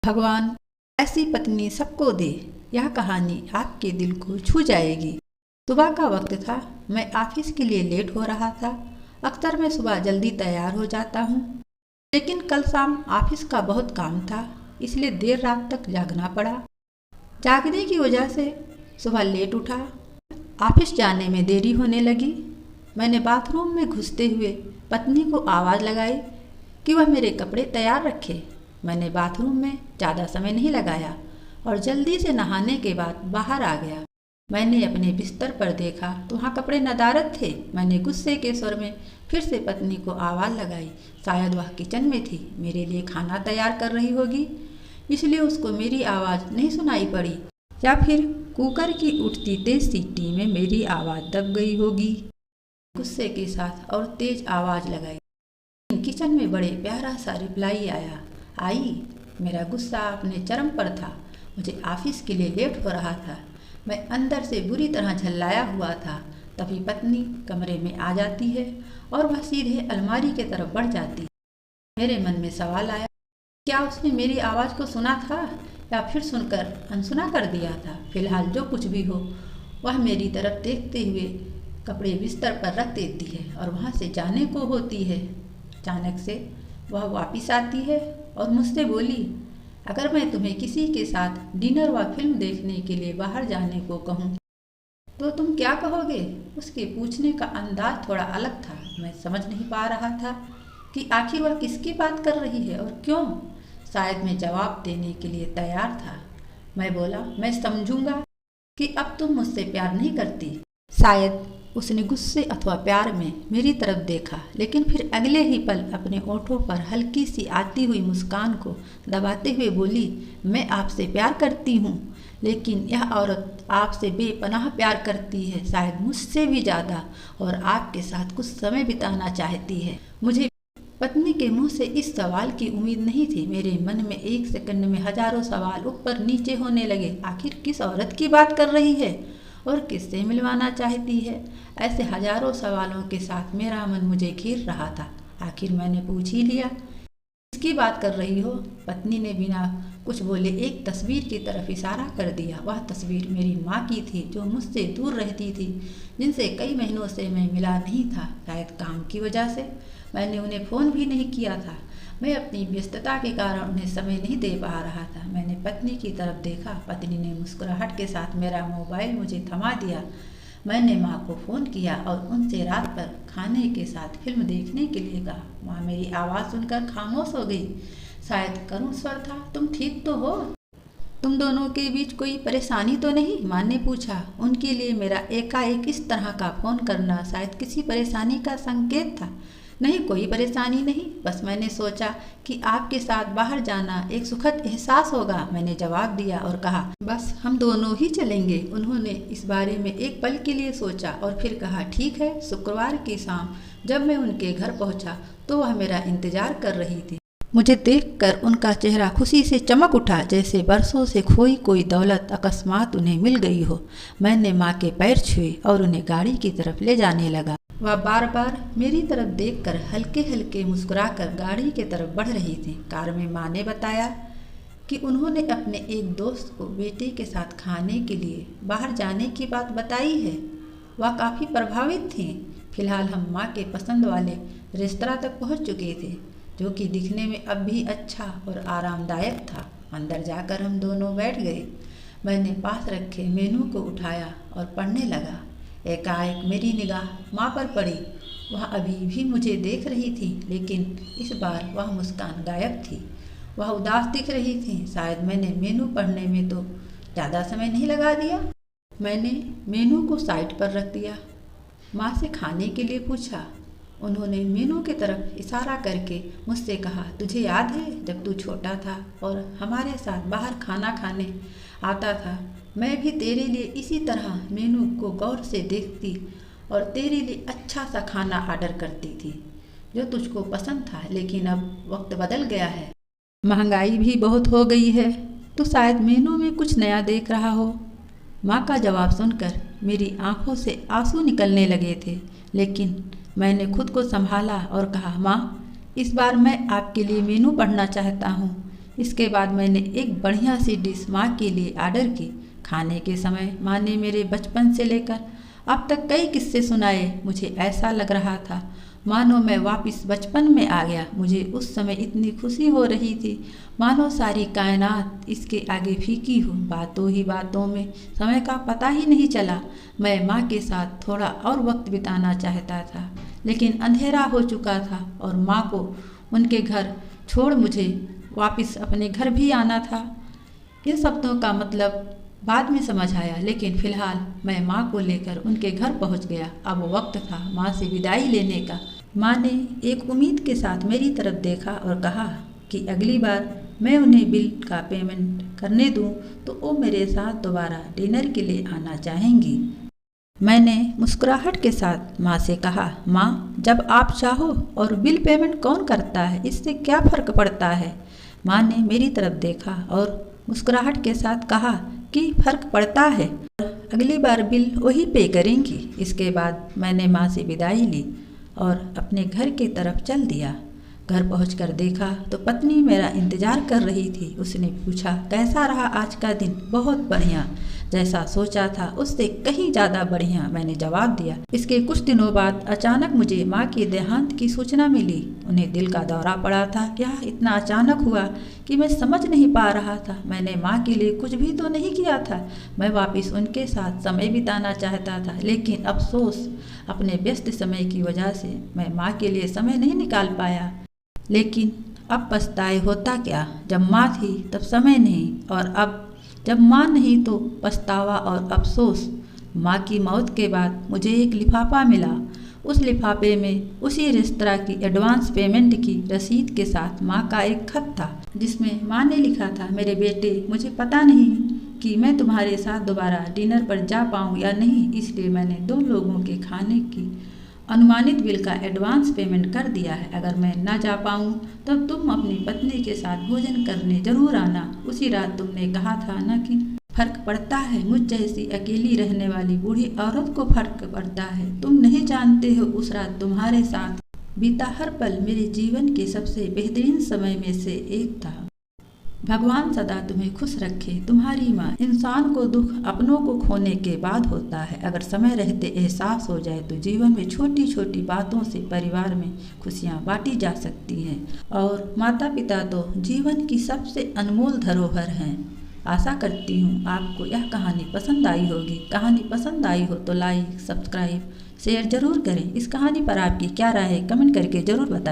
भगवान ऐसी पत्नी सबको दे। यह कहानी आपके दिल को छू जाएगी। सुबह का वक्त था। मैं ऑफिस के लिए लेट हो रहा था। अक्सर मैं सुबह जल्दी तैयार हो जाता हूँ, लेकिन कल शाम ऑफिस का बहुत काम था, इसलिए देर रात तक जागना पड़ा। जागने की वजह से सुबह लेट उठा। ऑफिस जाने में देरी होने लगी। मैंने बाथरूम में घुसते हुए पत्नी को आवाज़ लगाई कि वह मेरे कपड़े तैयार रखे। मैंने बाथरूम में ज़्यादा समय नहीं लगाया और जल्दी से नहाने के बाद बाहर आ गया। मैंने अपने बिस्तर पर देखा तो वहाँ कपड़े नदारद थे। मैंने गुस्से के स्वर में फिर से पत्नी को आवाज़ लगाई। शायद वह किचन में थी, मेरे लिए खाना तैयार कर रही होगी, इसलिए उसको मेरी आवाज़ नहीं सुनाई पड़ी, या फिर कुकर की उठती तेज सीटी में मेरी आवाज़ दब गई होगी। गुस्से के साथ और तेज आवाज़ लगाई। किचन में बड़े प्यारा सा रिप्लाई आया, आई। मेरा गुस्सा अपने चरम पर था। मुझे ऑफिस के लिए लेट हो रहा था। मैं अंदर से बुरी तरह झल्लाया हुआ था। तभी पत्नी कमरे में आ जाती है और वह सीधे अलमारी की तरफ बढ़ जाती है। मेरे मन में सवाल आया, क्या उसने मेरी आवाज़ को सुना था या फिर सुनकर अनसुना कर दिया था। फिलहाल जो कुछ भी हो, वह मेरी तरफ देखते हुए कपड़े बिस्तर पर रख देती है और वहाँ से जाने को होती है। अचानक से वह वापस आती है और मुझसे बोली, अगर मैं तुम्हें किसी के साथ डिनर व फिल्म देखने के लिए बाहर जाने को कहूँ तो तुम क्या कहोगे। उसके पूछने का अंदाज थोड़ा अलग था। मैं समझ नहीं पा रहा था कि आखिर वह किसकी बात कर रही है और क्यों। शायद मैं जवाब देने के लिए तैयार था। मैं बोला, मैं समझूंगा कि अब तुम मुझसे प्यार नहीं करती। शायद उसने गुस्से अथवा प्यार में मेरी तरफ देखा, लेकिन फिर अगले ही पल अपने होठों पर हल्की सी आती हुई मुस्कान को दबाते हुए बोली, मैं आपसे प्यार करती हूँ, लेकिन यह औरत आपसे बेपनाह प्यार करती है, शायद मुझसे भी ज़्यादा, और आपके साथ कुछ समय बिताना चाहती है। मुझे पत्नी के मुंह से इस सवाल की उम्मीद नहीं थी। मेरे मन में एक सेकंड में हजारों सवाल ऊपर नीचे होने लगे। आखिर किस औरत की बात कर रही है और किससे मिलवाना चाहती है। ऐसे हजारों सवालों के साथ मेरा मन मुझे घेर रहा था। आखिर मैंने पूछ ही लिया, किसकी बात कर रही हो। पत्नी ने बिना कुछ बोले एक तस्वीर की तरफ इशारा कर दिया। वह तस्वीर मेरी माँ की थी, जो मुझसे दूर रहती थी, जिनसे कई महीनों से मैं मिला नहीं था। शायद काम की वजह से मैंने उन्हें फ़ोन भी नहीं किया था। मैं अपनी व्यस्तता के कारण उन्हें समय नहीं दे पा रहा था। मैंने पत्नी की तरफ देखा। पत्नी ने मुस्कुराहट के साथ मेरा मोबाइल मुझे थमा दिया। मैंने माँ को फ़ोन किया और उनसे रात पर खाने के साथ फिल्म देखने के लिए कहा। माँ मेरी आवाज़ सुनकर खामोश हो गई। शायद करुण स्वर था, तुम ठीक तो हो? तुम दोनों के बीच कोई परेशानी तो नहीं? माँ ने पूछा। उनके लिए मेरा एकाएक इस तरह का फ़ोन करना शायद किसी परेशानी का संकेत था। नहीं, कोई परेशानी नहीं, बस मैंने सोचा कि आपके साथ बाहर जाना एक सुखद एहसास होगा। मैंने जवाब दिया और कहा, बस हम दोनों ही चलेंगे। उन्होंने इस बारे में एक पल के लिए सोचा और फिर कहा, ठीक है। शुक्रवार की शाम जब मैं उनके घर पहुंचा तो वह मेरा इंतजार कर रही थी। मुझे देखकर उनका चेहरा खुशी से चमक उठा, जैसे बरसों से खोई कोई दौलत अकस्मात उन्हें मिल गई हो। मैंने माँ के पैर छुए और उन्हें गाड़ी की तरफ ले जाने लगा। वह बार बार मेरी तरफ देखकर हल्के हल्के मुस्कुराकर गाड़ी की तरफ बढ़ रही थी। कार में माँ ने बताया कि उन्होंने अपने एक दोस्त को बेटे के साथ खाने के लिए बाहर जाने की बात बताई है। वह काफ़ी प्रभावित थी। फिलहाल हम माँ के पसंद वाले रेस्तरां तक पहुँच चुके थे, जो कि दिखने में अब भी अच्छा और आरामदायक था। अंदर जाकर हम दोनों बैठ गए। मैंने पास रखे मेनू को उठाया और पढ़ने लगा। एकाएक मेरी निगाह माँ पर पड़ी। वह अभी भी मुझे देख रही थी, लेकिन इस बार वह मुस्कान गायब थी। वह उदास दिख रही थी। शायद मैंने मेनू पढ़ने में तो ज़्यादा समय नहीं लगा दिया। मैंने मेनू को साइड पर रख दिया। माँ से खाने के लिए पूछा। उन्होंने मेनू की तरफ इशारा करके मुझसे कहा, तुझे याद है जब तू छोटा था और हमारे साथ बाहर खाना खाने आता था, मैं भी तेरे लिए इसी तरह मेनू को गौर से देखती और तेरे लिए अच्छा सा खाना ऑर्डर करती थी जो तुझको पसंद था। लेकिन अब वक्त बदल गया है, महंगाई भी बहुत हो गई है, तो शायद मेनू में कुछ नया देख रहा हो। माँ का जवाब सुनकर मेरी आंखों से आंसू निकलने लगे थे, लेकिन मैंने खुद को संभाला और कहा, माँ, इस बार मैं आपके लिए मेनू पढ़ना चाहता हूँ। इसके बाद मैंने एक बढ़िया सी डिश माँ के लिए आर्डर की। खाने के समय माँ ने मेरे बचपन से लेकर अब तक कई किस्से सुनाए। मुझे ऐसा लग रहा था मानो मैं वापस बचपन में आ गया। मुझे उस समय इतनी खुशी हो रही थी मानो सारी कायनात इसके आगे फीकी हो। बातों ही बातों में समय का पता ही नहीं चला। मैं माँ के साथ थोड़ा और वक्त बिताना चाहता था, लेकिन अंधेरा हो चुका था और माँ को उनके घर छोड़ मुझे वापस अपने घर भी आना था। इन शब्दों का मतलब बाद में समझ आया, लेकिन फिलहाल मैं माँ को लेकर उनके घर पहुँच गया। अब वक्त था माँ से विदाई लेने का। माँ ने एक उम्मीद के साथ मेरी तरफ देखा और कहा कि अगली बार मैं उन्हें बिल का पेमेंट करने दूं तो वो मेरे साथ दोबारा डिनर के लिए आना चाहेंगी। मैंने मुस्कुराहट के साथ माँ से कहा, माँ जब आप चाहो और बिल पेमेंट कौन करता है, इससे क्या फ़र्क पड़ता है। माँ ने मेरी तरफ देखा और मुस्कुराहट के साथ कहा कि फ़र्क पड़ता है, अगली बार बिल वही पे करेंगी। इसके बाद मैंने माँ से विदाई ली और अपने घर की तरफ चल दिया। घर पहुंचकर देखा तो पत्नी मेरा इंतज़ार कर रही थी। उसने पूछा, कैसा रहा आज का दिन। बहुत बढ़िया, जैसा सोचा था उससे कहीं ज़्यादा बढ़िया, मैंने जवाब दिया। इसके कुछ दिनों बाद अचानक मुझे माँ के देहांत की सूचना मिली। उन्हें दिल का दौरा पड़ा था। यह इतना अचानक हुआ कि मैं समझ नहीं पा रहा था। मैंने माँ के लिए कुछ भी तो नहीं किया था। मैं वापस उनके साथ समय बिताना चाहता था, लेकिन अफसोस अपने व्यस्त समय की वजह से मैं माँ के लिए समय नहीं निकाल पाया। लेकिन अब पछताए होता क्या, जब माँ थी तब समय नहीं, और अब जब माँ नहीं तो पछतावा और अफसोस। माँ की मौत के बाद मुझे एक लिफाफा मिला। उस लिफाफे में उसी रेस्तरां की एडवांस पेमेंट की रसीद के साथ माँ का एक खत था, जिसमें माँ ने लिखा था, मेरे बेटे, मुझे पता नहीं कि मैं तुम्हारे साथ दोबारा डिनर पर जा पाऊँ या नहीं, इसलिए मैंने 2 लोगों के खाने की अनुमानित बिल का एडवांस पेमेंट कर दिया है। अगर मैं ना जा पाऊँ तो तुम अपनी पत्नी के साथ भोजन करने जरूर आना। उसी रात तुमने कहा था ना कि फर्क पड़ता है, मुझ जैसी अकेली रहने वाली बूढ़ी औरत को फर्क पड़ता है। तुम नहीं जानते हो उस रात तुम्हारे साथ बीता हर पल मेरे जीवन के सबसे बेहतरीन समय में से एक था। भगवान सदा तुम्हें खुश रखे, तुम्हारी माँ। इंसान को दुख अपनों को खोने के बाद होता है। अगर समय रहते एहसास हो जाए तो जीवन में छोटी छोटी बातों से परिवार में खुशियाँ बांटी जा सकती हैं, और माता पिता तो जीवन की सबसे अनमोल धरोहर हैं। आशा करती हूँ आपको यह कहानी पसंद आई होगी। कहानी पसंद आई हो तो लाइक, सब्सक्राइब, शेयर जरूर करें। इस कहानी पर आपकी क्या राय है, कमेंट करके ज़रूर बताएं।